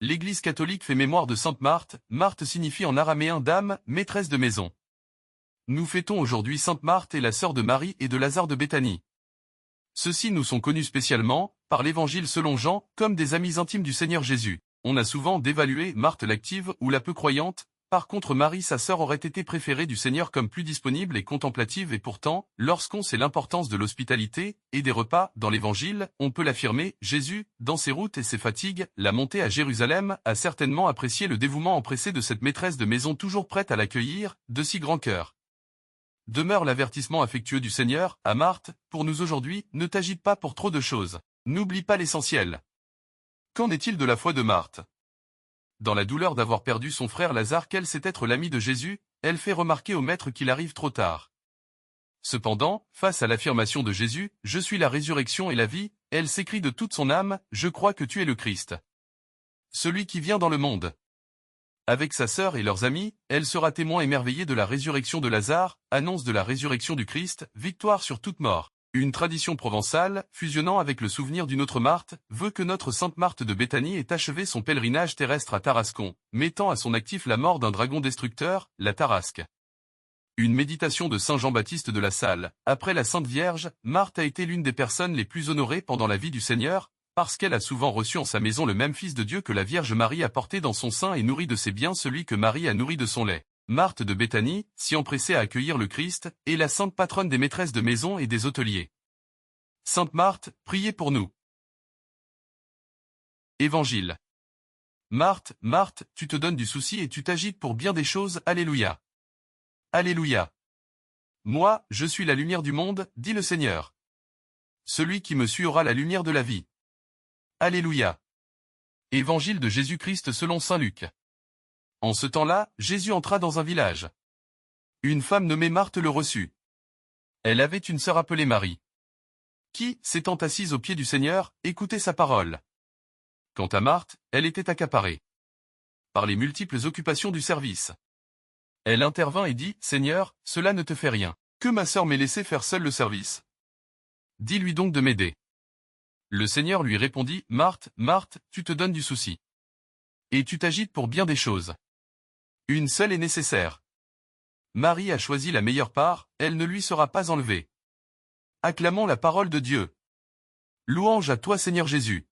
L'Église catholique fait mémoire de Sainte Marthe. Marthe signifie en araméen dame, maîtresse de maison. Nous fêtons aujourd'hui Sainte Marthe et la sœur de Marie et de Lazare de Béthanie. Ceux-ci nous sont connus spécialement, par l'Évangile selon Jean, comme des amis intimes du Seigneur Jésus. On a souvent dévalué Marthe l'active ou la peu croyante. Par contre Marie sa sœur aurait été préférée du Seigneur comme plus disponible et contemplative et pourtant, lorsqu'on sait l'importance de l'hospitalité et des repas dans l'Évangile, on peut l'affirmer, Jésus, dans ses routes et ses fatigues, la montée à Jérusalem, a certainement apprécié le dévouement empressé de cette maîtresse de maison toujours prête à l'accueillir, de si grand cœur. Demeure l'avertissement affectueux du Seigneur, à Marthe, pour nous aujourd'hui, ne t'agite pas pour trop de choses. N'oublie pas l'essentiel. Qu'en est-il de la foi de Marthe ? Dans la douleur d'avoir perdu son frère Lazare qu'elle sait être l'ami de Jésus, elle fait remarquer au Maître qu'il arrive trop tard. Cependant, face à l'affirmation de Jésus, « Je suis la résurrection et la vie », elle s'écrie de toute son âme, « Je crois que tu es le Christ. Celui qui vient dans le monde. » Avec sa sœur et leurs amis, elle sera témoin émerveillé de la résurrection de Lazare, annonce de la résurrection du Christ, victoire sur toute mort. Une tradition provençale, fusionnant avec le souvenir d'une autre Marthe, veut que notre Sainte Marthe de Béthanie ait achevé son pèlerinage terrestre à Tarascon, mettant à son actif la mort d'un dragon destructeur, la Tarasque. Une méditation de Saint Jean-Baptiste de la Salle. Après la Sainte Vierge, Marthe a été l'une des personnes les plus honorées pendant la vie du Seigneur, parce qu'elle a souvent reçu en sa maison le même Fils de Dieu que la Vierge Marie a porté dans son sein et nourri de ses biens celui que Marie a nourri de son lait. Marthe de Béthanie, si empressée à accueillir le Christ, est la sainte patronne des maîtresses de maison et des hôteliers. Sainte Marthe, priez pour nous. Évangile. Marthe, Marthe, tu te donnes du souci et tu t'agites pour bien des choses, Alléluia. Alléluia. Moi, je suis la lumière du monde, dit le Seigneur. Celui qui me suit aura la lumière de la vie. Alléluia. Évangile de Jésus-Christ selon saint Luc. En ce temps-là, Jésus entra dans un village. Une femme nommée Marthe le reçut. Elle avait une sœur appelée Marie, qui, s'étant assise aux pieds du Seigneur, écoutait sa parole. Quant à Marthe, elle était accaparée par les multiples occupations du service. Elle intervint et dit, « Seigneur, cela ne te fait rien, que ma sœur m'ait laissé faire seule le service. Dis-lui donc de m'aider. » Le Seigneur lui répondit, « Marthe, Marthe, tu te donnes du souci. Et tu t'agites pour bien des choses. Une seule est nécessaire. Marie a choisi la meilleure part, elle ne lui sera pas enlevée. » Acclamons la parole de Dieu. Louange à toi Seigneur Jésus.